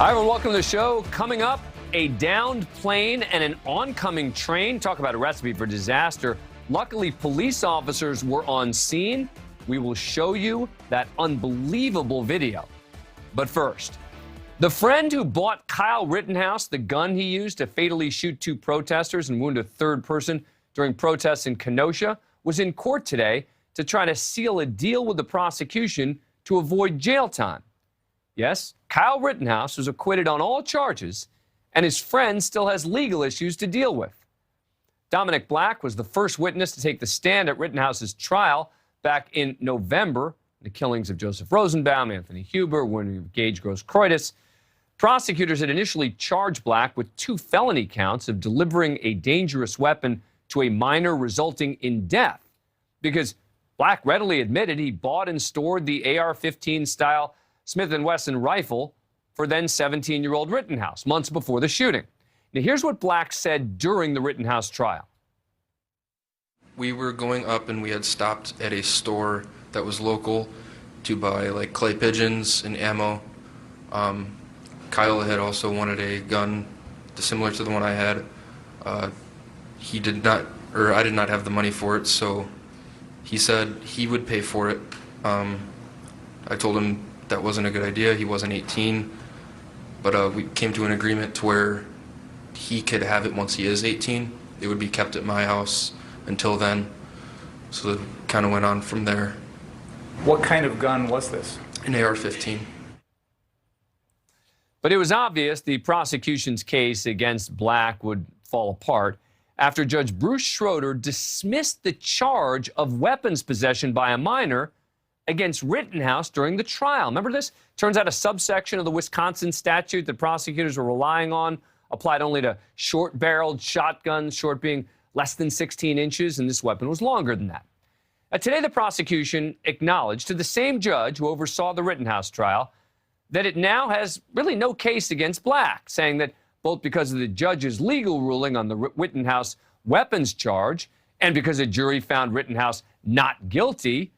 Hi, everyone. Welcome to the show. Coming up, a downed plane and an oncoming train. Talk about a recipe for disaster. Luckily, police officers were on scene. We will show you that unbelievable video. But first, the friend who bought Kyle Rittenhouse the gun he used to fatally shoot two protesters and wound a third person during protests in Kenosha was in court today to try to seal a deal with the prosecution to avoid jail time. Yes, Kyle Rittenhouse was acquitted on all charges, and his friend still has legal issues to deal with. Dominic Black was the first witness to take the stand at Rittenhouse's trial back in November, the killings of Joseph Rosenbaum, Anthony Huber, William Gage Gross-Kurtis. Prosecutors had initially charged Black with 2 felony counts of delivering a dangerous weapon to a minor, resulting in death, because Black readily admitted he bought and stored the AR-15 style Smith & Wesson rifle for then 17-year-old Rittenhouse months before the shooting. Now, here's what Black said during the Rittenhouse trial. We were going up and we had stopped at a store that was local to buy like clay pigeons and ammo. Kyle had also wanted a gun similar to the one I had. He did not, or I did not have the money for it, so he said he would pay for it. I told him that wasn't a good idea. He wasn't 18, but we came to an agreement to where he could have it once he is 18. It would be kept at my house until then. So it kind of went on from there. What kind of gun was this? An AR-15. But it was obvious the prosecution's case against Black would fall apart after Judge Bruce Schroeder dismissed the charge of weapons possession by a minor against Rittenhouse during the trial. Remember this? Turns out a subsection of the Wisconsin statute that prosecutors were relying on applied only to short-barreled shotguns, short being less than 16 inches, and this weapon was longer than that. Today, the prosecution acknowledged to the same judge who oversaw the Rittenhouse trial that it now has really no case against Black, saying that both because of the judge's legal ruling on the Rittenhouse weapons charge and because a jury found Rittenhouse not guilty,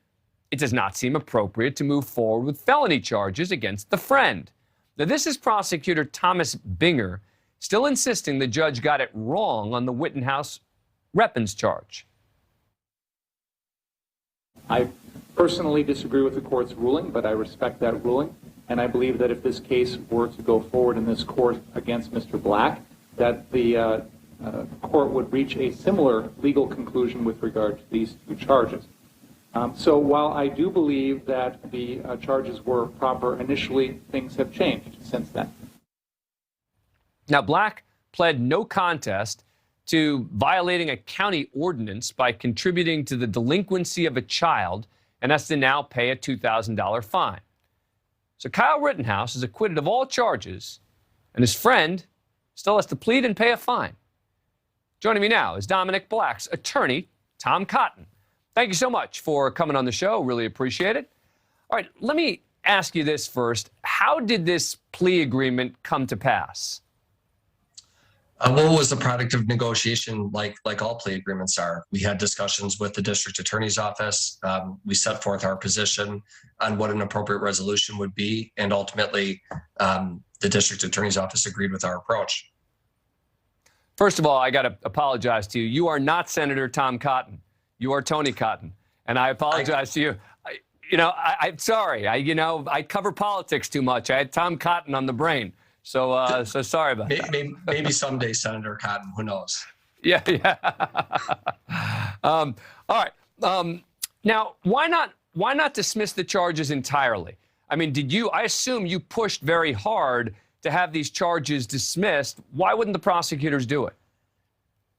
it does not seem appropriate to move forward with felony charges against the friend. Now, this is prosecutor Thomas Binger still insisting the judge got it wrong on the Rittenhouse weapons charge. I personally disagree with the court's ruling, but I respect that ruling. And I believe that if this case were to go forward in this court against Mr. Black, that the court would reach a similar legal conclusion with regard to these 2 charges. So while I do believe that the charges were proper initially, things have changed since then. Now, Black pled no contest to violating a county ordinance by contributing to the delinquency of a child and has to now pay a $2,000 fine. So Kyle Rittenhouse is acquitted of all charges, and his friend still has to plead and pay a fine. Joining me now is Dominic Black's attorney, Tom Cotton. Thank you so much for coming on the show. Really appreciate it. All right, let me ask you this first. How did this plea agreement come to pass? Well, it was a product of negotiation like all plea agreements are. We had discussions with the district attorney's office. We set forth our position on what an appropriate resolution would be. And ultimately, the district attorney's office agreed with our approach. First of all, I got to apologize to you. You are not Senator Tom Cotton. You are Tony Cotton. And I apologize to you. I'm sorry. I cover politics too much. I had Tom Cotton on the brain. So sorry about that. Maybe someday, Senator Cotton. Who knows? Yeah. All right. Now, why not dismiss the charges entirely? I mean, I assume you pushed very hard to have these charges dismissed. Why wouldn't the prosecutors do it?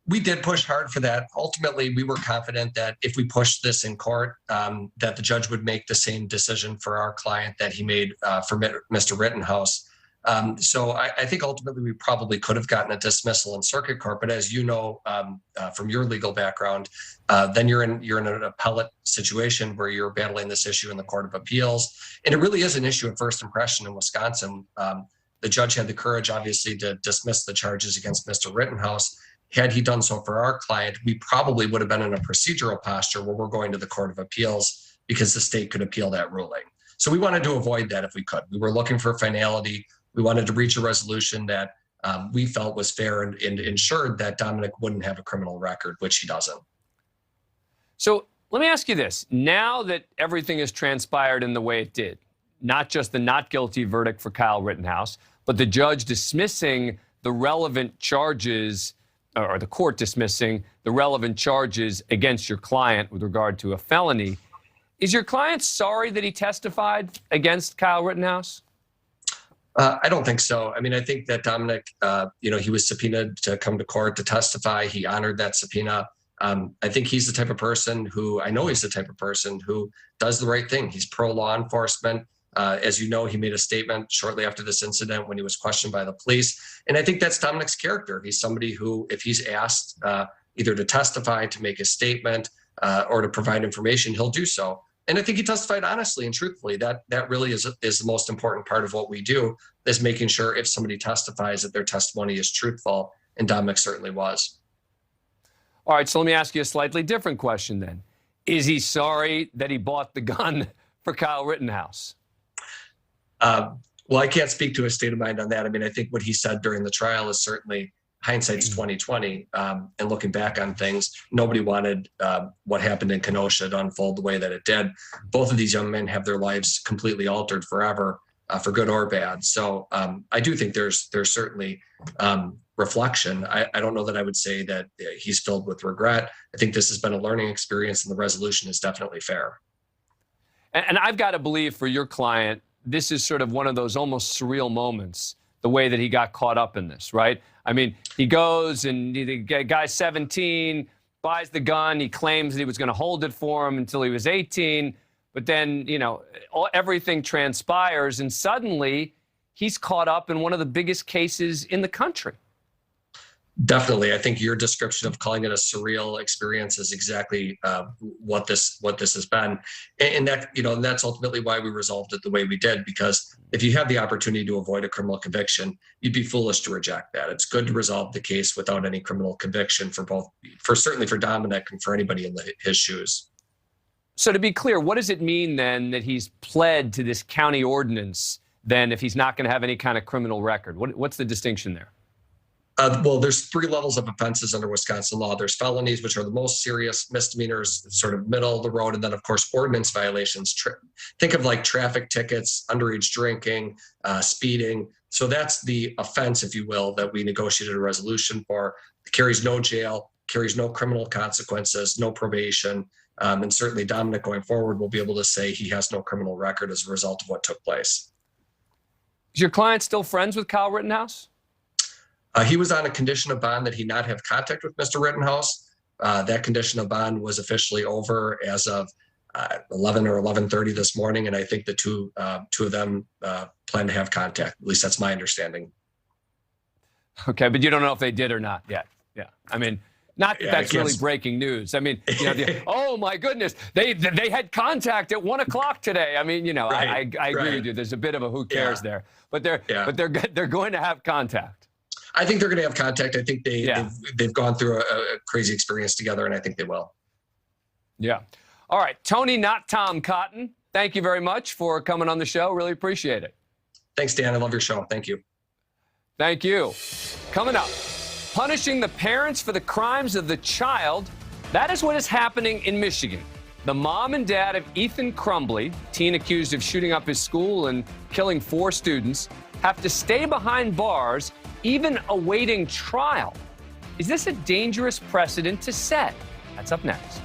We did push hard for that. Ultimately, we were confident that if we pushed this in court, that the judge would make the same decision for our client that he made for Mr. Rittenhouse. So I think ultimately we probably could have gotten a dismissal in circuit court, but as you know from your legal background, then you're in an appellate situation where you're battling this issue in the Court of Appeals, and it really is an issue of first impression in Wisconsin. The judge had the courage, obviously, to dismiss the charges against Mr. Rittenhouse. Had he done so for our client, we probably would have been in a procedural posture where we're going to the Court of Appeals because the state could appeal that ruling. So we wanted to avoid that if we could. We were looking for finality. We wanted to reach a resolution that we felt was fair and ensured that Dominic wouldn't have a criminal record, which he doesn't. So let me ask you this. Now that everything has transpired in the way it did, not just the not guilty verdict for Kyle Rittenhouse, but the judge dismissing the relevant charges, or the court dismissing the relevant charges against your client with regard to a felony, is your client sorry that he testified against Kyle Rittenhouse? I don't think so. I mean, I think that Dominic, he was subpoenaed to come to court to testify. He honored that subpoena. I think he's the type of person who does the right thing. He's pro-law enforcement. As you know, he made a statement shortly after this incident when he was questioned by the police. And I think that's Dominic's character. He's somebody who, if he's asked either to testify, to make a statement, or to provide information, he'll do so. And I think he testified honestly and truthfully. That really is the most important part of what we do, is making sure if somebody testifies that their testimony is truthful, and Dominic certainly was. All right, so let me ask you a slightly different question then. Is he sorry that he bought the gun for Kyle Rittenhouse? Well, I can't speak to his state of mind on that. I mean, I think what he said during the trial is certainly hindsight's 2020. And looking back on things, nobody wanted what happened in Kenosha to unfold the way that it did. Both of these young men have their lives completely altered forever, for good or bad. So I do think there's certainly reflection. I don't know that I would say that he's filled with regret. I think this has been a learning experience, and the resolution is definitely fair. And I've got to believe for your client, this is sort of one of those almost surreal moments, the way that he got caught up in this, right? I mean, he goes and the guy's 17, buys the gun. He claims that he was going to hold it for him until he was 18. But then, everything transpires, and suddenly he's caught up in one of the biggest cases in the country. Definitely. I think your description of calling it a surreal experience is exactly what this has been. And that, that's ultimately why we resolved it the way we did, because if you have the opportunity to avoid a criminal conviction, you'd be foolish to reject that. It's good to resolve the case without any criminal conviction certainly for Dominic and for anybody in his shoes. So to be clear, what does it mean then that he's pled to this county ordinance then if he's not going to have any kind of criminal record? What's the distinction there? Well, there's 3 levels of offenses under Wisconsin law. There's felonies, which are the most serious, misdemeanors, sort of middle of the road, and then, of course, ordinance violations. Think of like traffic tickets, underage drinking, speeding. So that's the offense, if you will, that we negotiated a resolution for. It carries no jail, carries no criminal consequences, no probation, and certainly Dominic going forward will be able to say he has no criminal record as a result of what took place. Is your client still friends with Kyle Rittenhouse? He was on a condition of bond that he not have contact with Mr. Rittenhouse. That condition of bond was officially over as of 11 or 11:30 this morning, and I think the two of them plan to have contact. At least that's my understanding. Okay, but you don't know if they did or not yet. Yeah, I mean, not that that's really breaking news. I mean, oh my goodness, they had contact at 1 o'clock today. I mean, right, I agree with you. There's a bit of a who cares there, but they're going to have contact. I think they're going to have contact. I think they've gone through a crazy experience together, and I think they will. Yeah. All right. Tony, not Tom Cotton, thank you very much for coming on the show. Really appreciate it. Thanks, Dan. I love your show. Thank you. Thank you. Coming up, punishing the parents for the crimes of the child. That is what is happening in Michigan. The mom and dad of Ethan Crumbley, teen accused of shooting up his school and killing 4 students, have to stay behind bars even awaiting trial. Is this a dangerous precedent to set? That's up next.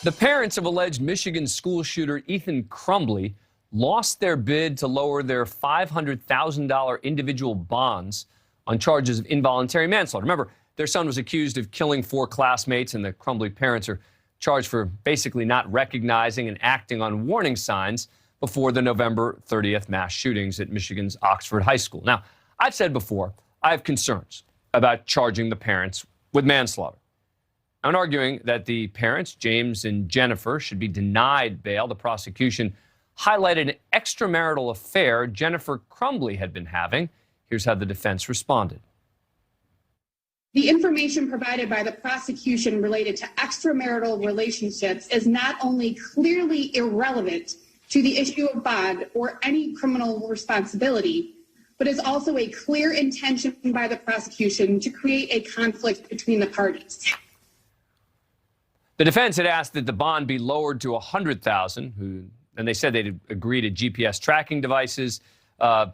The parents of alleged Michigan school shooter Ethan Crumbley lost their bid to lower their $500,000 individual bonds on charges of involuntary manslaughter. Remember, their son was accused of killing 4 classmates, and the Crumbley parents are charged for basically not recognizing and acting on warning signs before the November 30th mass shootings at Michigan's Oxford High School. Now, I've said before, I have concerns about charging the parents with manslaughter. I'm arguing that the parents, James and Jennifer, should be denied bail. The prosecution highlighted an extramarital affair Jennifer Crumbley had been having. Here's how the defense responded. The information provided by the prosecution related to extramarital relationships is not only clearly irrelevant to the issue of bond or any criminal responsibility, but is also a clear intention by the prosecution to create a conflict between the parties. The defense had asked that the bond be lowered to $100,000, and they said they'd agree to GPS tracking devices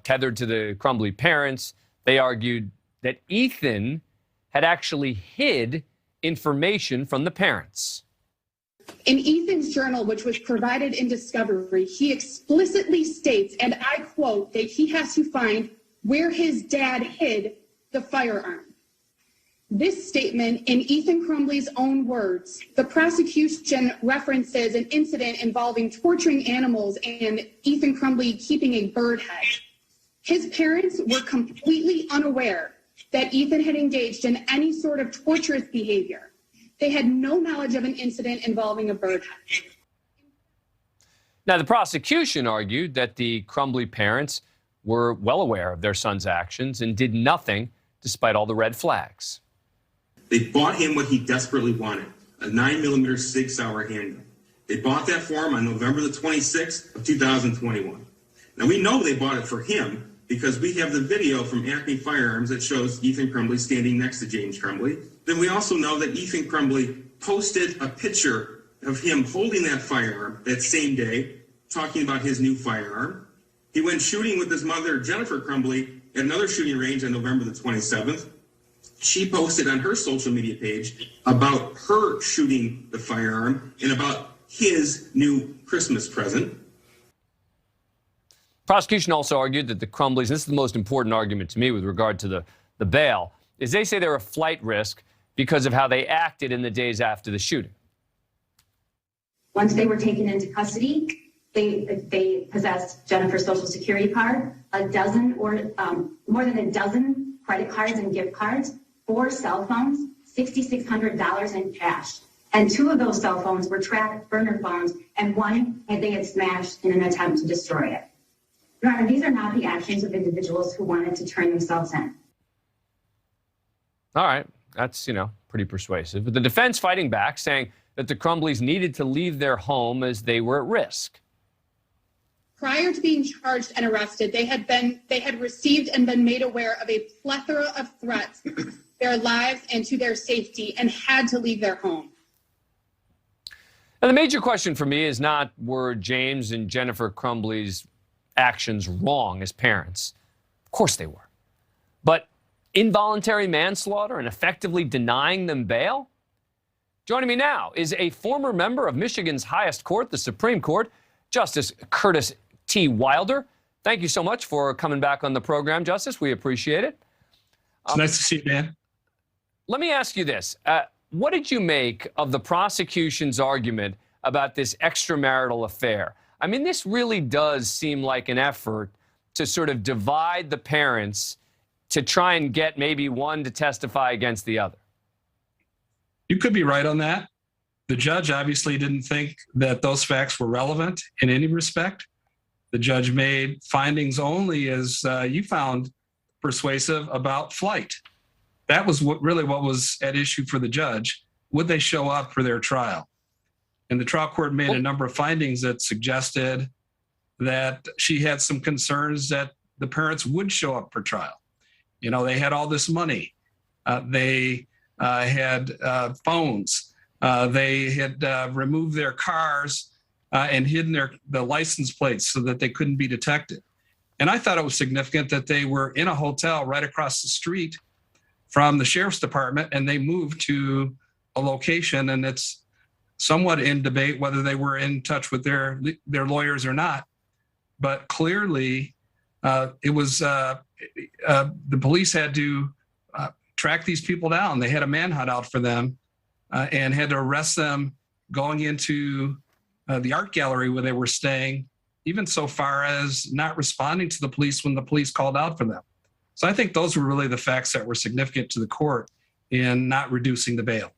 tethered to the Crumbley parents. They argued that Ethan had actually hid information from the parents. In Ethan's journal, which was provided in discovery, he explicitly states, and I quote, that he has to find where his dad hid the firearm. This statement, in Ethan Crumbley's own words, the prosecution references an incident involving torturing animals and Ethan Crumbley keeping a bird head. His parents were completely unaware that Ethan had engaged in any sort of torturous behavior. They had no knowledge of an incident involving a bird head. Now, the prosecution argued that the Crumbley parents were well aware of their son's actions and did nothing despite all the red flags. They bought him what he desperately wanted, a 9mm Sig Sauer handgun. They bought that for him on November the 26th of 2021. Now, we know they bought it for him because we have the video from Acme Firearms that shows Ethan Crumbley standing next to James Crumbley. Then we also know that Ethan Crumbley posted a picture of him holding that firearm that same day, talking about his new firearm. He went shooting with his mother, Jennifer Crumbley, at another shooting range on November the 27th. She posted on her social media page about her shooting the firearm and about his new Christmas present. Prosecution also argued that the Crumbleys, this is the most important argument to me with regard to the bail, is they say they're a flight risk because of how they acted in the days after the shooting. Once they were taken into custody, they possessed Jennifer's Social Security card, more than a dozen credit cards and gift cards, 4 cell phones, $6,600 in cash. And 2 of those cell phones were tracked burner phones, and 1 they had smashed in an attempt to destroy it. Your Honor, these are not the actions of individuals who wanted to turn themselves in. All right, that's, pretty persuasive. But the defense fighting back, saying that the Crumbleys needed to leave their home as they were at risk. Prior to being charged and arrested, they had received and been made aware of a plethora of threats to their lives and to their safety, and had to leave their home. And the major question for me is not, were James and Jennifer Crumbley's actions wrong as parents? Of course they were. But involuntary manslaughter and effectively denying them bail? Joining me now is a former member of Michigan's highest court, the Supreme Court, Justice Kurtis T. Wilder. Thank you so much for coming back on the program, Justice. We appreciate it. It's nice to see you, Dan. Let me ask you this. What did you make of the prosecution's argument about this extramarital affair? I mean, this really does seem like an effort to sort of divide the parents to try and get maybe one to testify against the other. You could be right on that. The judge obviously didn't think that those facts were relevant in any respect. The judge made findings only, as you found persuasive, about flight. That was what was at issue for the judge. Would they show up for their trial? And the trial court made a number of findings that suggested that she had some concerns that the parents would show up for trial. They had all this money. They had phones. They had removed their cars and hidden the license plates so that they couldn't be detected. And I thought it was significant that they were in a hotel right across the street from the sheriff's department, and they moved to a location, and it's somewhat in debate whether they were in touch with their lawyers or not. But clearly, it was the police had to track these people down. They had a manhunt out for them and had to arrest them going into the art gallery where they were staying, even so far as not responding to the police when the police called out for them. So I think those were really the facts that were significant to the court in not reducing the bail.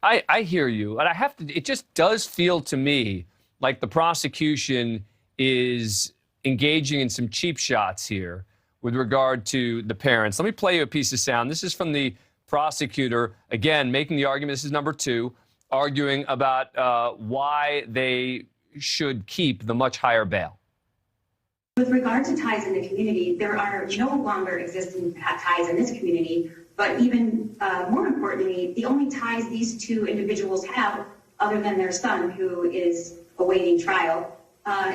I hear you, and it just does feel to me like the prosecution is engaging in some cheap shots here with regard to the parents. Let me play you a piece of sound. This is from the prosecutor, again, making the argument, this is number 2, arguing about why they should keep the much higher bail. With regard to ties in the community, there are no longer existing ties in this community, but even more importantly, the only ties these two individuals have, other than their son, who is awaiting trial,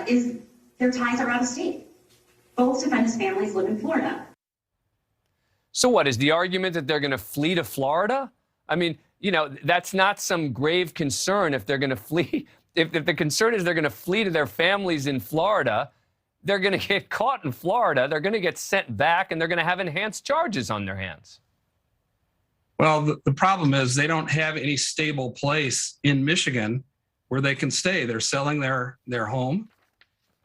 is their ties are out of state. Both defendants' families live in Florida. So what, is the argument that they're going to flee to Florida? I mean, you know, that's not some grave concern if they're going to flee. If the concern is they're going to flee to their families in Florida, they're going to get caught in Florida, they're going to get sent back, and they're going to have enhanced charges on their hands. Well, the problem is they don't have any stable place in Michigan where they can stay. They're selling their home,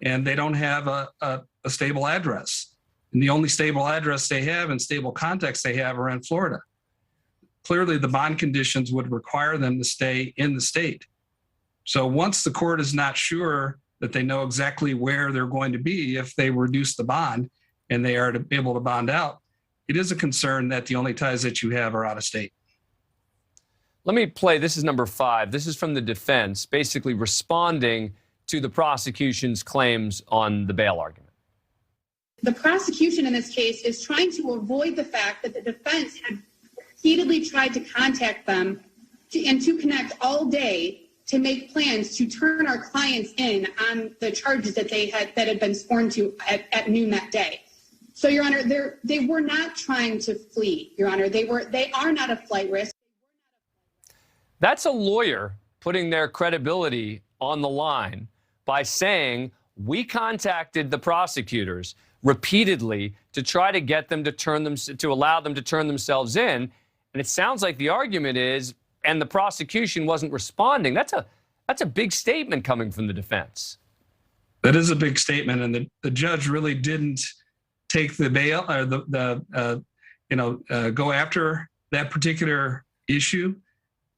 and they don't have a stable address. And the only stable address they have and stable contacts they have are in Florida. Clearly, the bond conditions would require them to stay in the state. So once the court is not sure that they know exactly where they're going to be if they reduce the bond and they are able to bond out, it is a concern that the only ties that you have are out of state. Let me play, this is number 5. This is from the defense, basically responding to the prosecution's claims on the bail argument. The prosecution in this case is trying to avoid the fact that the defense had repeatedly tried to contact them and to connect all day to make plans to turn our clients in on the charges that that had been sworn to at noon that day. So, Your Honor, they were not trying to flee, Your Honor. They are not a flight risk. That's a lawyer putting their credibility on the line by saying, we contacted the prosecutors repeatedly to try to get them to allow them to turn themselves in. And it sounds like the argument is, and the prosecution wasn't responding. That's a big statement coming from the defense. That is a big statement, and the judge really didn't take the bail or go after that particular issue.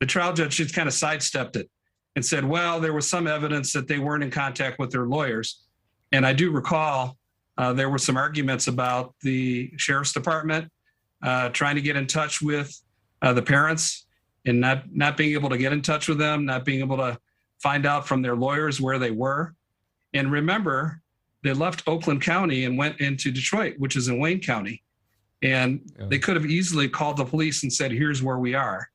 The trial judge just kind of sidestepped it and said, well, there was some evidence that they weren't in contact with their lawyers. And I do recall there were some arguments about the sheriff's department trying to get in touch with the parents and not being able to get in touch with them, not being able to find out from their lawyers where they were. And remember, they left Oakland County and went into Detroit, which is in Wayne County. And they could have easily called the police and said, here's where we are.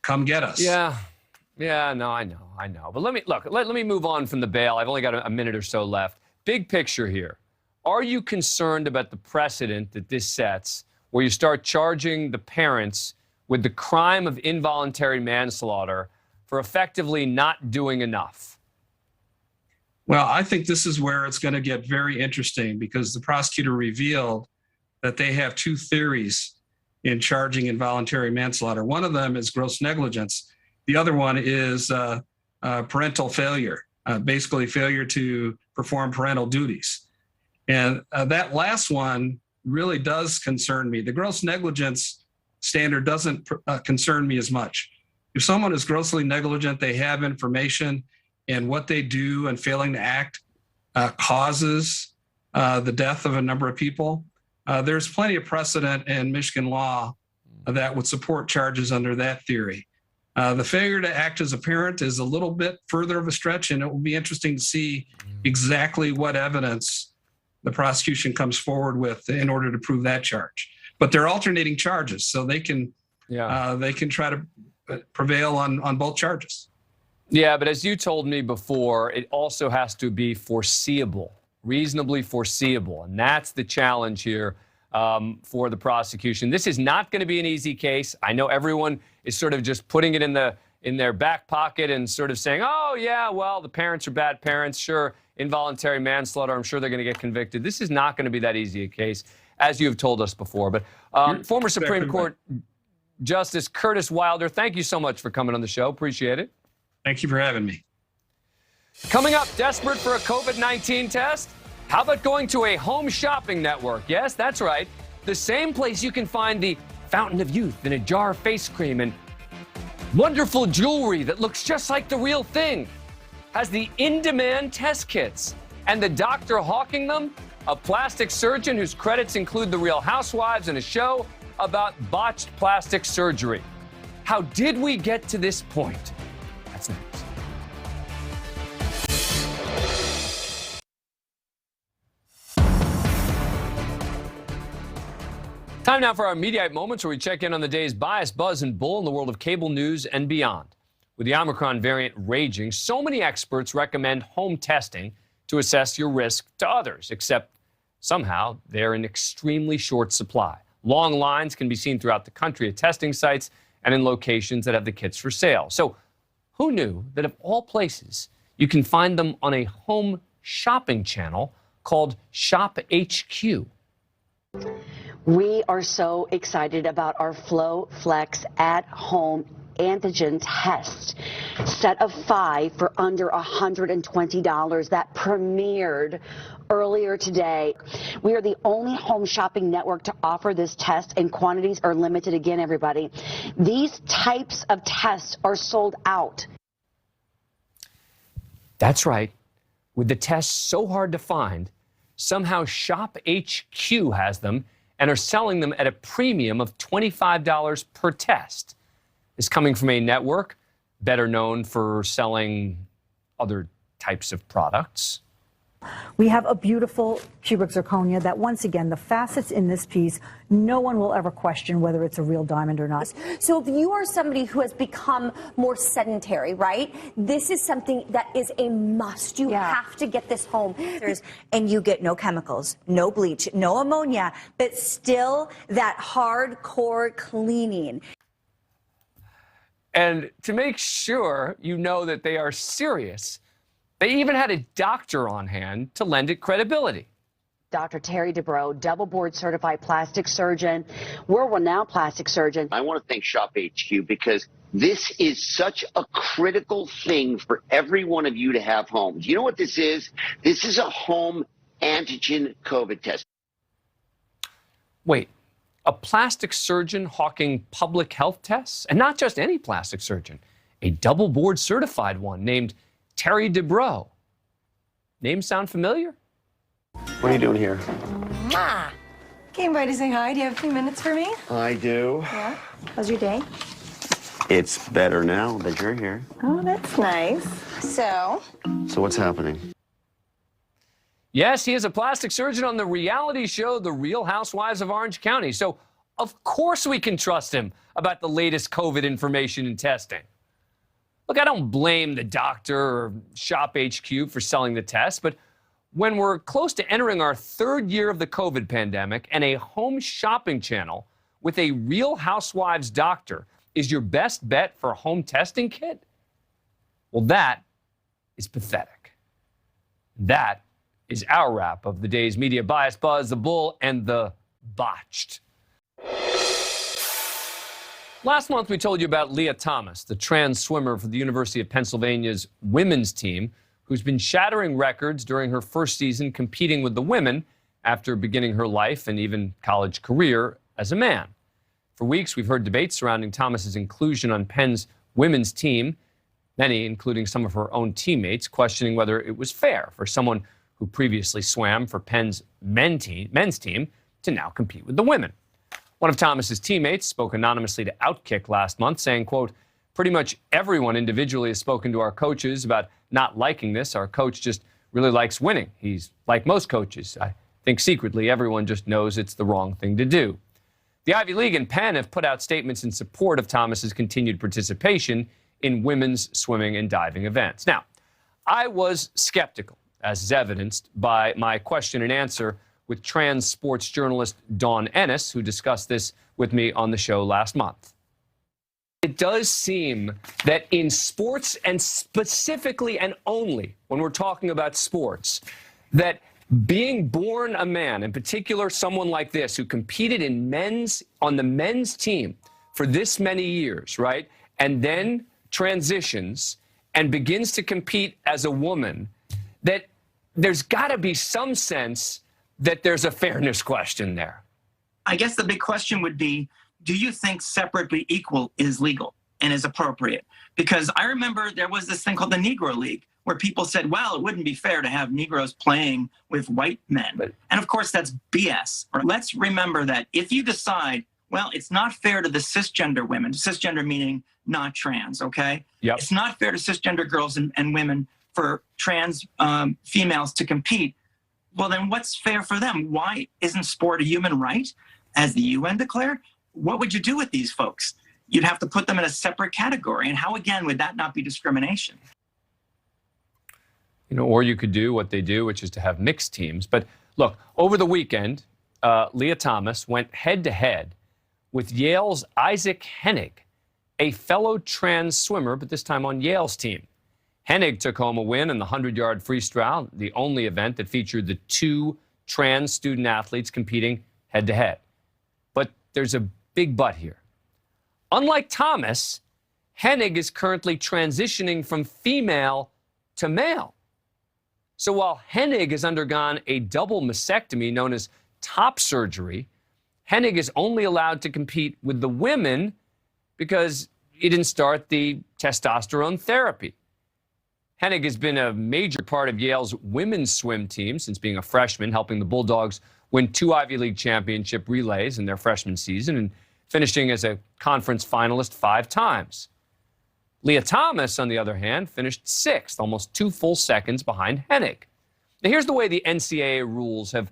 Come get us. Yeah, no, I know. But let me move on from the bail. I've only got a minute or so left. Big picture here. Are you concerned about the precedent that this sets where you start charging the parents with the crime of involuntary manslaughter for effectively not doing enough? Well, I think this is where it's going to get very interesting because the prosecutor revealed that they have 2 theories in charging involuntary manslaughter. One of them is gross negligence. The other one is parental failure, basically failure to perform parental duties. And that last one really does concern me. The gross negligence standard doesn't concern me as much. If someone is grossly negligent, they have information, and what they do and failing to act causes the death of a number of people. There's plenty of precedent in Michigan law that would support charges under that theory. The failure to act as a parent is a little bit further of a stretch, and it will be interesting to see exactly what evidence the prosecution comes forward with in order to prove that charge. But they're alternating charges, so they can try to prevail on both charges. Yeah, but as you told me before, it also has to be foreseeable, reasonably foreseeable. And that's the challenge here for the prosecution. This is not going to be an easy case. I know everyone is sort of just putting it in their back pocket and sort of saying, oh, yeah, well, the parents are bad parents. Sure, involuntary manslaughter, I'm sure they're going to get convicted. This is not going to be that easy a case, as you have told us before. But former Supreme Court Justice Kurtis Wilder, thank you so much for coming on the show. Appreciate it. Thank you for having me. Coming up, desperate for a COVID-19 test? How about going to a home shopping network? Yes, that's right. The same place you can find the fountain of youth and a jar of face cream and wonderful jewelry that looks just like the real thing has the in-demand test kits. And the doctor hawking them, a plastic surgeon whose credits include The Real Housewives and a show about botched plastic surgery. How did we get to this point? That's next. Time now for our Mediaite Moments, where we check in on the day's bias, buzz, and bull in the world of cable news and beyond. With the Omicron variant raging, so many experts recommend home testing to assess your risk to others, except somehow they're in extremely short supply. Long lines can be seen throughout the country at testing sites and in locations that have the kits for sale. So who knew that of all places, you can find them on a home shopping channel called ShopHQ? We are so excited about our Flowflex at-home antigen test. Set of 5 for under $120 that premiered earlier today. We are the only home shopping network to offer this test, and quantities are limited again, everybody. These types of tests are sold out. That's right. With the tests so hard to find, somehow ShopHQ has them and are selling them at a premium of $25 per test. Is coming from a network better known for selling other types of products. We have a beautiful cubic zirconia that, once again, the facets in this piece, no one will ever question whether it's a real diamond or not. So if you are somebody who has become more sedentary, right, this is something that is a must. You have to get this home. And you get no chemicals, no bleach, no ammonia, but still that hardcore cleaning. And to make sure you know that they are serious, they even had a doctor on hand to lend it credibility. Dr. Terry Dubrow, double board certified plastic surgeon, world-renowned plastic surgeon. I want to thank ShopHQ because this is such a critical thing for every one of you to have home. Do you know what this is? This is a home antigen COVID test. Wait, a plastic surgeon hawking public health tests? And not just any plastic surgeon, a double board certified one named Terry Dubrow. Name sound familiar? What are you doing here? Came by to say hi. Do you have a few minutes for me? I do. Yeah. How's your day? It's better now that you're here. Oh, that's nice. So what's happening? Yes, he is a plastic surgeon on the reality show The Real Housewives of Orange County. So, of course we can trust him about the latest COVID information and testing. Look, I don't blame the doctor or ShopHQ for selling the test, but when we're close to entering our 3rd year of the COVID pandemic and a home shopping channel with a Real Housewives doctor is your best bet for a home testing kit, well, that is pathetic. That is our wrap of the day's media bias, buzz, the bull, and the botched. Last month, we told you about Leah Thomas, the trans swimmer for the University of Pennsylvania's women's team, who's been shattering records during her first season competing with the women after beginning her life and even college career as a man. For weeks, we've heard debates surrounding Thomas's inclusion on Penn's women's team, many, including some of her own teammates, questioning whether it was fair for someone who previously swam for Penn's men's team to now compete with the women. One of Thomas's teammates spoke anonymously to Outkick last month, saying, quote, "Pretty much everyone individually has spoken to our coaches about not liking this. Our coach just really likes winning. He's like most coaches. I think secretly everyone just knows it's the wrong thing to do." The Ivy League and Penn have put out statements in support of Thomas's continued participation in women's swimming and diving events. Now, I was skeptical, as is evidenced by my question and answer with trans sports journalist Dawn Ennis, who discussed this with me on the show last month. It does seem that in sports, and specifically and only when we're talking about sports, that being born a man, in particular someone like this who competed on the men's team for this many years, right, and then transitions and begins to compete as a woman, that there's got to be some sense that there's a fairness question there. I guess the big question would be, do you think separately equal is legal and is appropriate? Because I remember there was this thing called the Negro League where people said, well, it wouldn't be fair to have Negroes playing with white men. And of course, that's BS. Let's remember that if you decide Well, it's not fair to the cisgender women, cisgender meaning not trans, okay? Yep. It's not fair to cisgender girls and women for trans females to compete. Well, then what's fair for them? Why isn't sport a human right, as the UN declared? What would you do with these folks? You'd have to put them in a separate category. And how, again, would that not be discrimination? You know, or you could do what they do, which is to have mixed teams. But look, over the weekend, Leah Thomas went head-to-head with Yale's Isaac Hennig, a fellow trans swimmer, but this time on Yale's team. Hennig took home a win in the 100-yard freestyle, the only event that featured the two trans student athletes competing head-to-head. But there's a big but here. Unlike Thomas, Hennig is currently transitioning from female to male. So while Hennig has undergone a double mastectomy known as top surgery, Hennig is only allowed to compete with the women because he didn't start the testosterone therapy. Hennig has been a major part of Yale's women's swim team since being a freshman, helping the Bulldogs win 2 Ivy League championship relays in their freshman season and finishing as a conference finalist 5 times. Leah Thomas, on the other hand, finished 6th, almost 2 full seconds behind Hennig. Now, here's the way the NCAA rules have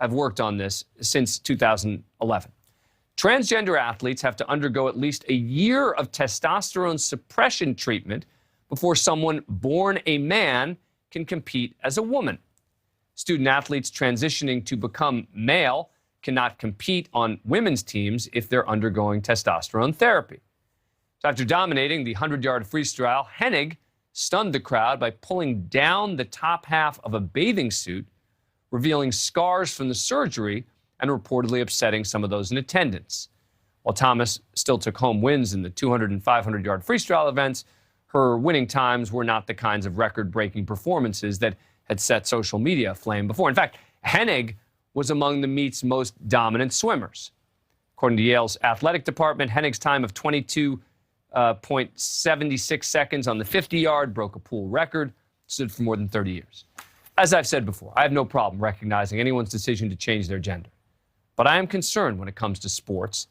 worked on this since 2011. Transgender athletes have to undergo at least a year of testosterone suppression treatment before someone born a man can compete as a woman. Student athletes transitioning to become male cannot compete on women's teams if they're undergoing testosterone therapy. So after dominating the 100-yard freestyle, Hennig stunned the crowd by pulling down the top half of a bathing suit, revealing scars from the surgery and reportedly upsetting some of those in attendance. While Thomas still took home wins in the 200 and 500-yard freestyle events, her winning times were not the kinds of record-breaking performances that had set social media aflame before. In fact, Hennig was among the meet's most dominant swimmers. According to Yale's athletic department, Hennig's time of 22.76 seconds on the 50-yard broke a pool record, stood for more than 30 years. As I've said before, I have no problem recognizing anyone's decision to change their gender. But I am concerned when it comes to sports,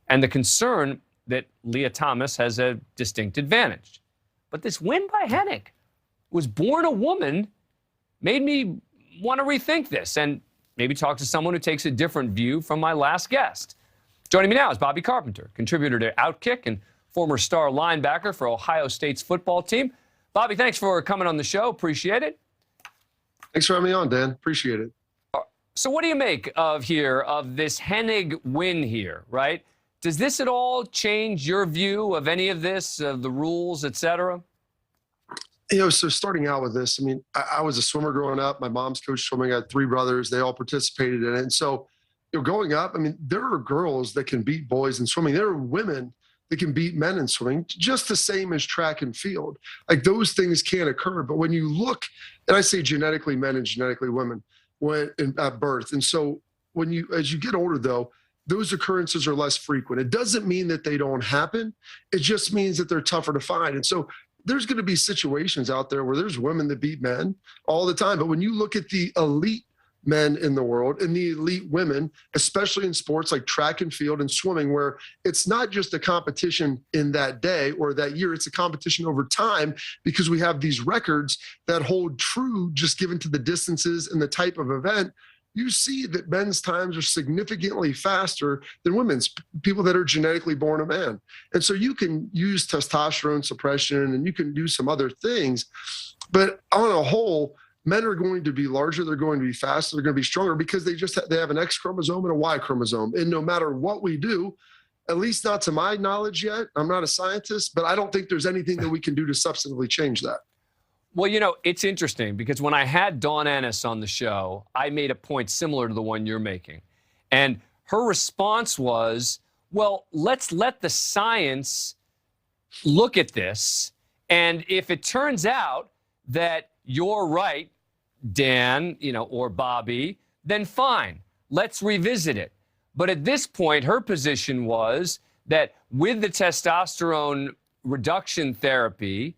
and the concern that Leah Thomas has a distinct advantage. But this win by Hennig, who was born a woman, made me want to rethink this and maybe talk to someone who takes a different view from my last guest. Joining me now is Bobby Carpenter, contributor to Outkick and former star linebacker for Ohio State's football team. Bobby, thanks for coming on the show. Appreciate it. Thanks for having me on, Dan. Appreciate it. So what do you make of this Hennig win here, right? Does this at all change your view of any of this, of the rules, et cetera? You know, so starting out with this, I mean, I was a swimmer growing up. My mom's coached swimming. I had 3 brothers. They all participated in it. And so, you know, growing up, I mean, there are girls that can beat boys in swimming. There are women that can beat men in swimming, just the same as track and field. Like, those things can occur. But when you look, and I say genetically men and genetically women at birth. And so as you get older, though, those occurrences are less frequent. It doesn't mean that they don't happen. It just means that they're tougher to find. And so there's going to be situations out there where there's women that beat men all the time. But when you look at the elite men in the world and the elite women, especially in sports like track and field and swimming, where it's not just a competition in that day or that year, it's a competition over time, because we have these records that hold true just given to the distances and the type of event. You see that men's times are significantly faster than women's, people that are genetically born a man. And so you can use testosterone suppression and you can do some other things, but on a whole, men are going to be larger, they're going to be faster, they're going to be stronger because they have an X chromosome and a Y chromosome. And no matter what we do, at least not to my knowledge yet, I'm not a scientist, but I don't think there's anything that we can do to substantively change that. Well, you know, it's interesting because when I had Dawn Ennis on the show, I made a point similar to the one you're making. And her response was, well, let's let the science look at this. And if it turns out that you're right, Dan, or Bobby, then fine, let's revisit it. But at this point, her position was that with the testosterone reduction therapy,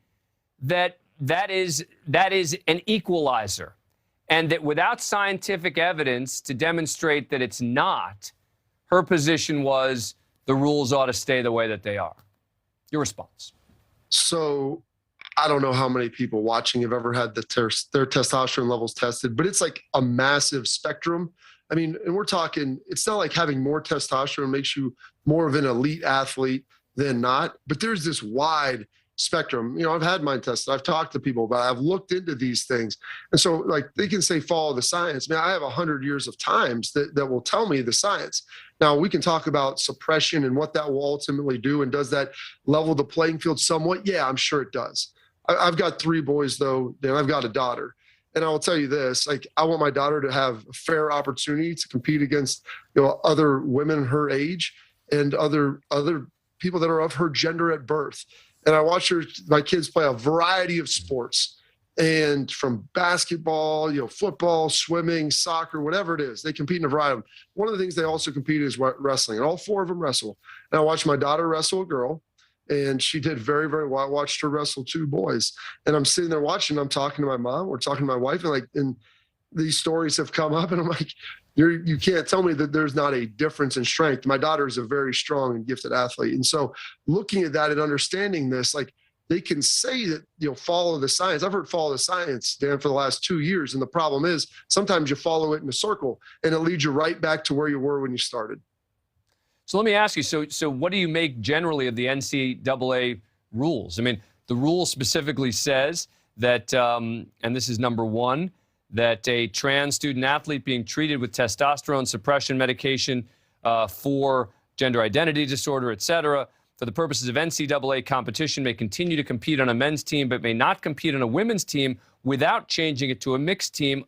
that is an equalizer, and that without scientific evidence to demonstrate that it's not, her position was, the rules ought to stay the way that they are? Your response. So I don't know how many people watching have ever had their testosterone levels tested, but it's like a massive spectrum. I mean, and we're talking, it's not like having more testosterone makes you more of an elite athlete than not, but there's this wide spectrum. You know, I've had mine tested. I've talked to people about it. I've looked into these things. And so like they can say, follow the science. Man, I have 100 years of times that will tell me the science. Now we can talk about suppression and what that will ultimately do. And does that level the playing field somewhat? Yeah, I'm sure it does. I've got 3 boys though, and I've got a daughter. And I will tell you this, like, I want my daughter to have a fair opportunity to compete against, you know, other women her age and other people that are of her gender at birth. And I watch my kids play a variety of sports, and from basketball, you know, football, swimming, soccer, whatever it is, they compete in a variety of them. One of the things they also compete is wrestling, and all 4 of them wrestle. And I watched my daughter wrestle a girl, and she did very, very well. I watched her wrestle 2 boys, and I'm sitting there watching. I'm talking to my mom, we're talking to my wife, and these stories have come up, and I'm like, you can't tell me that there's not a difference in strength. My daughter is a very strong and gifted athlete. And so looking at that and understanding this, like, they can say that, you know, follow the science. I've heard follow the science, Dan, for the last 2 years. And the problem is sometimes you follow it in a circle and it leads you right back to where you were when you started. So let me ask you, so what do you make generally of the NCAA rules? I mean, the rule specifically says that, and this is number 1, that a trans student athlete being treated with testosterone suppression medication for gender identity disorder, et cetera, for the purposes of NCAA competition may continue to compete on a men's team, but may not compete on a women's team without changing it to a mixed team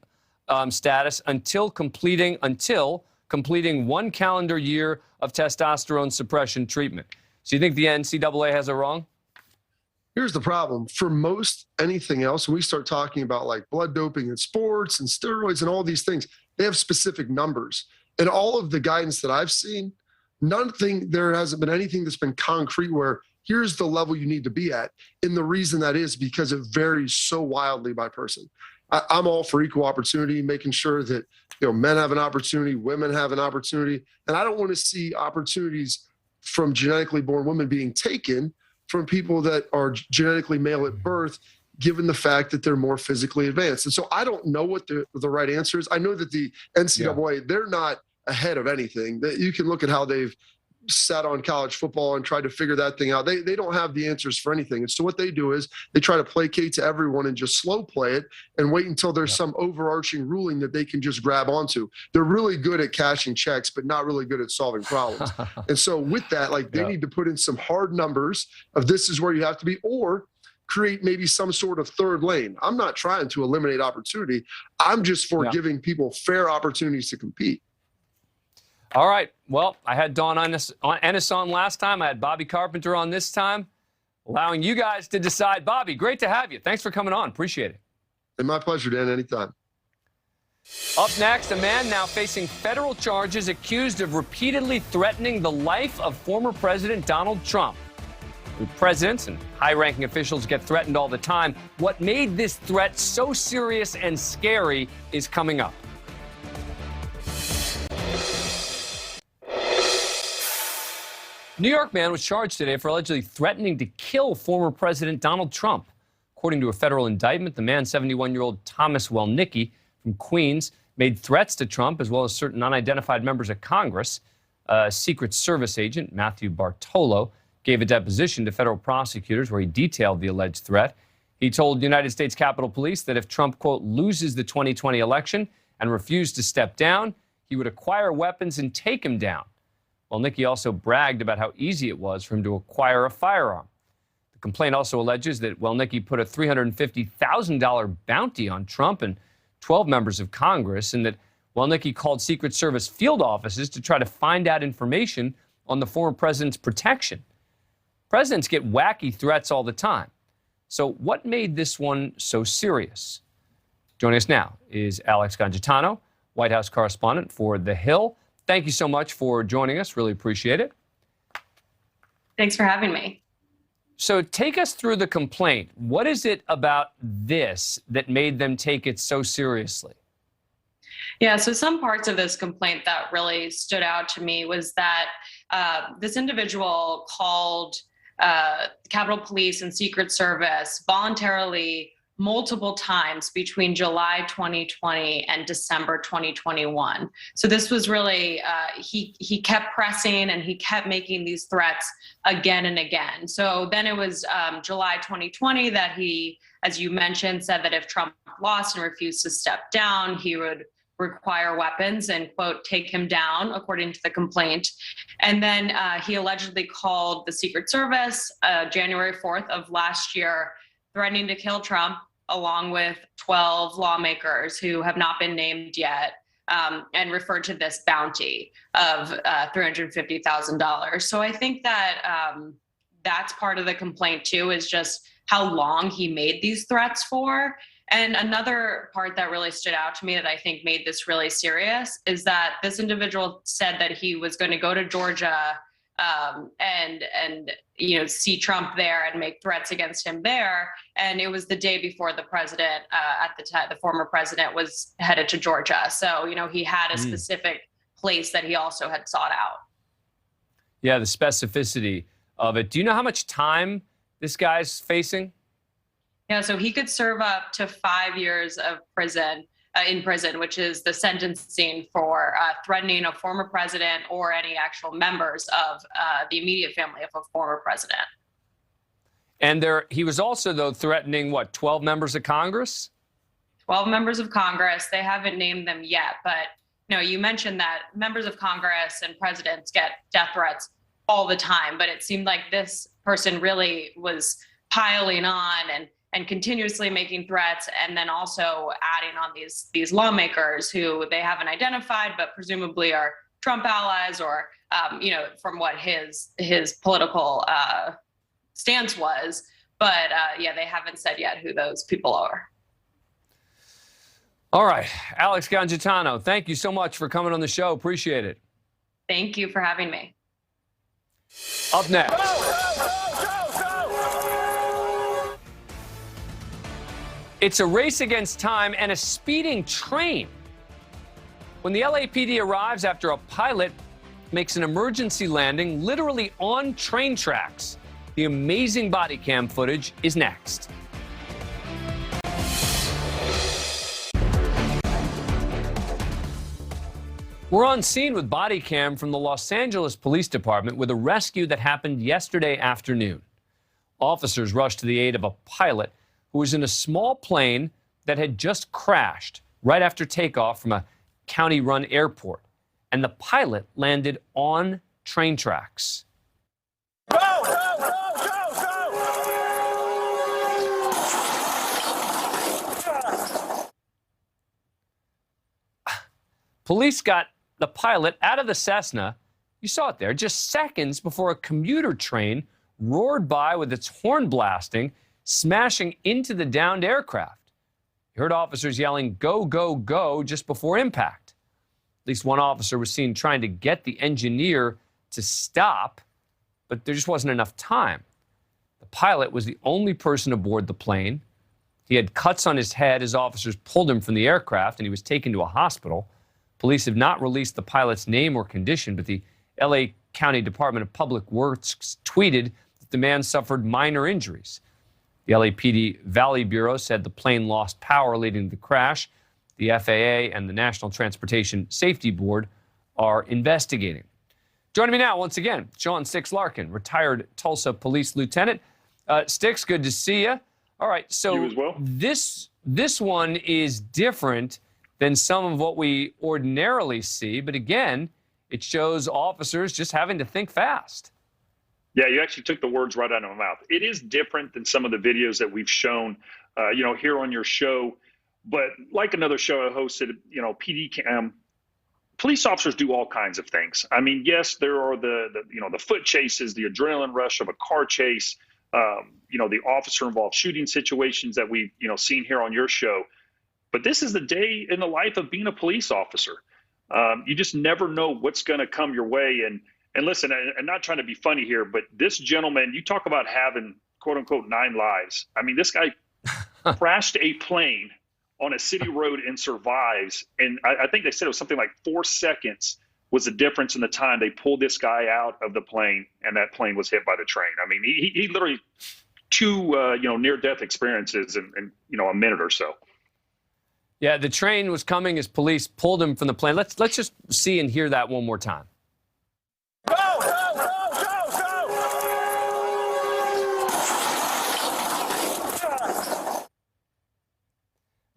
status until completing 1 calendar year of testosterone suppression treatment. So you think the NCAA has it wrong? Here's the problem. For most anything else, when we start talking about like blood doping in sports and steroids and all these things, they have specific numbers. And all of the guidance that I've seen, there hasn't been anything that's been concrete where here's the level you need to be at. And the reason that is because it varies so wildly by person. I'm all for equal opportunity, making sure that, you know, men have an opportunity, women have an opportunity. And I don't want to see opportunities from genetically born women being taken from people that are genetically male at birth, given the fact that they're more physically advanced. And so I don't know what the right answer is. I know that the NCAA, they're not ahead of anything. You can look at how they've sat on college football and tried to figure that thing out. They don't have the answers for anything. And so what they do is they try to placate to everyone and just slow play it and wait until there's some overarching ruling that they can just grab onto. They're really good at cashing checks, but not really good at solving problems. And so with that, like, they need to put in some hard numbers of this is where you have to be, or create maybe some sort of third lane. I'm not trying to eliminate opportunity. I'm just for giving people fair opportunities to compete. All right. Well, I had Dawn Ennis on last time. I had Bobby Carpenter on this time, allowing you guys to decide. Bobby, great to have you. Thanks for coming on. Appreciate it. And my pleasure, Dan. Anytime. Up next, a man now facing federal charges accused of repeatedly threatening the life of former President Donald Trump. Presidents and high-ranking officials get threatened all the time. What made this threat so serious and scary is coming up. New York man was charged today for allegedly threatening to kill former President Donald Trump. According to a federal indictment, the man, 71-year-old Thomas Welnicki from Queens, made threats to Trump as well as certain unidentified members of Congress. Secret Service agent Matthew Bartolo gave a deposition to federal prosecutors where he detailed the alleged threat. He told United States Capitol Police that if Trump, quote, loses the 2020 election and refused to step down, he would acquire weapons and take him down. Welnicki also bragged about how easy it was for him to acquire a firearm. The complaint also alleges that Welnicki put a $350,000 bounty on Trump and 12 members of Congress, and that Welnicki called Secret Service field offices to try to find out information on the former president's protection. Presidents get wacky threats all the time. So what made this one so serious? Joining us now is Alex Gangitano, White House correspondent for The Hill. Thank you so much for joining us. Really appreciate it. Thanks for having me. So take us through the complaint. What is it about this that made them take it so seriously? Yeah, so some parts of this complaint that really stood out to me was that this individual called Capitol Police and Secret Service voluntarily multiple times between July 2020 and December 2021. So this was really, he kept pressing and he kept making these threats again and again. So then it was July 2020 that he, as you mentioned, said that if Trump lost and refused to step down, he would require weapons and, quote, take him down, according to the complaint. And then he allegedly called the Secret Service January 4th of last year, threatening to kill Trump, along with 12 lawmakers who have not been named yet, and referred to this bounty of $350,000. So I think that that's part of the complaint too, is just how long he made these threats for. And another part that really stood out to me that I think made this really serious is that this individual said that he was going to go to Georgia and see Trump there and make threats against him there. And it was the day before the president, at the time, the former president, was headed to Georgia. So, he had a specific place that he also had sought out. Yeah, the specificity of it. Do you know how much time this guy's facing? Yeah, so he could serve up to 5 years of prison, in prison, which is the sentencing for threatening a former president or any actual members of the immediate family of a former president. And he was also, though, threatening, 12 members of Congress? 12 members of Congress. They haven't named them yet, but you mentioned that members of Congress and presidents get death threats all the time, but it seemed like this person really was piling on and continuously making threats, and then also adding on these lawmakers who they haven't identified, but presumably are Trump allies, or from what his political stance was. But they haven't said yet who those people are. All right, Alex Gangitano, thank you so much for coming on the show. Appreciate it. Thank you for having me. Up next. It's a race against time and a speeding train. When the LAPD arrives after a pilot makes an emergency landing literally on train tracks, the amazing body cam footage is next. We're on scene with body cam from the Los Angeles Police Department with a rescue that happened yesterday afternoon. Officers rushed to the aid of a pilot who was in a small plane that had just crashed right after takeoff from a county-run airport. And the pilot landed on train tracks. Go, go, go, go, go! Police got the pilot out of the Cessna, you saw it there, just seconds before a commuter train roared by with its horn blasting, smashing into the downed aircraft. You heard officers yelling, "Go, go, go," just before impact. At least one officer was seen trying to get the engineer to stop, but there just wasn't enough time. The pilot was the only person aboard the plane. He had cuts on his head as officers pulled him from the aircraft, and he was taken to a hospital. Police have not released the pilot's name or condition, but the LA County Department of Public Works tweeted that the man suffered minor injuries. The LAPD Valley Bureau said the plane lost power leading to the crash. The FAA and the National Transportation Safety Board are investigating. Joining me now, once again, Sean Sticks Larkin, retired Tulsa Police Lieutenant. Sticks, good to see you. All right, so you as well. This one is different than some of what we ordinarily see, but again, it shows officers just having to think fast. Yeah, you actually took the words right out of my mouth. It is different than some of the videos that we've shown, here on your show. But like another show I hosted, PD cam, police officers do all kinds of things. I mean, yes, there are the foot chases, the adrenaline rush of a car chase, the officer-involved shooting situations that we've, seen here on your show. But this is the day in the life of being a police officer. You just never know what's going to come your way. And listen, I'm not trying to be funny here, but this gentleman, you talk about having, quote unquote, 9 lives. I mean, this guy crashed a plane on a city road and survives. And I think they said it was something like 4 seconds was the difference in the time they pulled this guy out of the plane and that plane was hit by the train. I mean, he literally two near-death experiences in a minute or so. Yeah, the train was coming as police pulled him from the plane. Let's just see and hear that one more time. Go, go, go, go, go!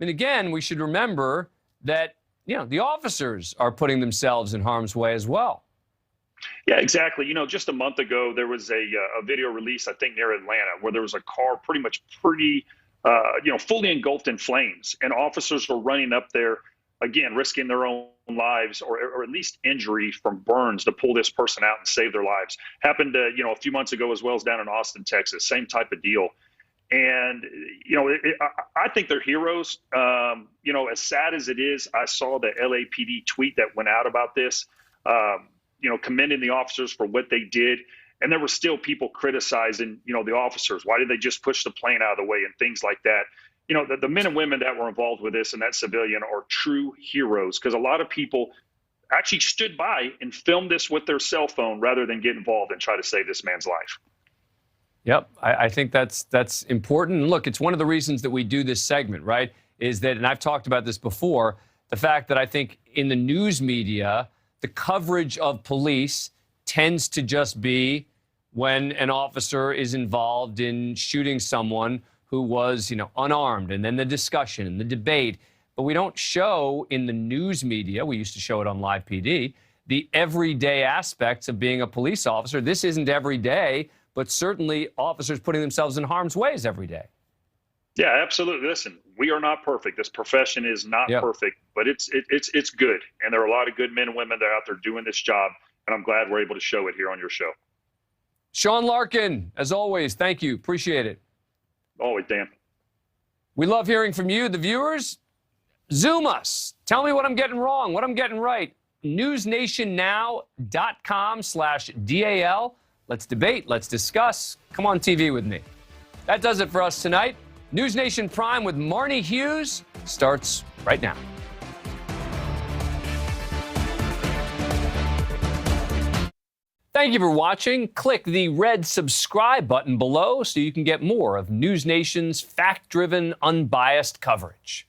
And again, we should remember that, the officers are putting themselves in harm's way as well. Yeah, exactly. Just a month ago, there was a video release, I think, near Atlanta, where there was a car fully engulfed in flames. And officers were running up there, again, risking their own lives or at least injury from burns to pull this person out and save their lives. Happened, a few months ago as well as down in Austin, Texas. Same type of deal. And, I think they're heroes. As sad as it is, I saw the LAPD tweet that went out about this, commending the officers for what they did. And there were still people criticizing, the officers. Why did they just push the plane out of the way and things like that? The men and women that were involved with this and that civilian are true heroes, because a lot of people actually stood by and filmed this with their cell phone rather than get involved and try to save this man's life. Yep, I think that's important. And look, it's one of the reasons that we do this segment, right? Is that, and I've talked about this before, the fact that I think in the news media, the coverage of police tends to just be when an officer is involved in shooting someone who was, unarmed, and then the discussion and the debate. But we don't show in the news media, we used to show it on Live PD, the everyday aspects of being a police officer. This isn't every day, but certainly officers putting themselves in harm's way every day. Yeah, absolutely. Listen, we are not perfect. This profession is not perfect, but it's good. And there are a lot of good men and women that are out there doing this job, and I'm glad we're able to show it here on your show. Sean Larkin, as always, thank you. Appreciate it. Always, Dan. We love hearing from you, the viewers. Zoom us. Tell me what I'm getting wrong, what I'm getting right. newsnationnow.com/DAL. Let's debate. Let's discuss. Come on TV with me. That does it for us tonight. News Nation Prime with Marnie Hughes starts right now. Thank you for watching. Click the red subscribe button below so you can get more of News Nation's fact-driven, unbiased coverage.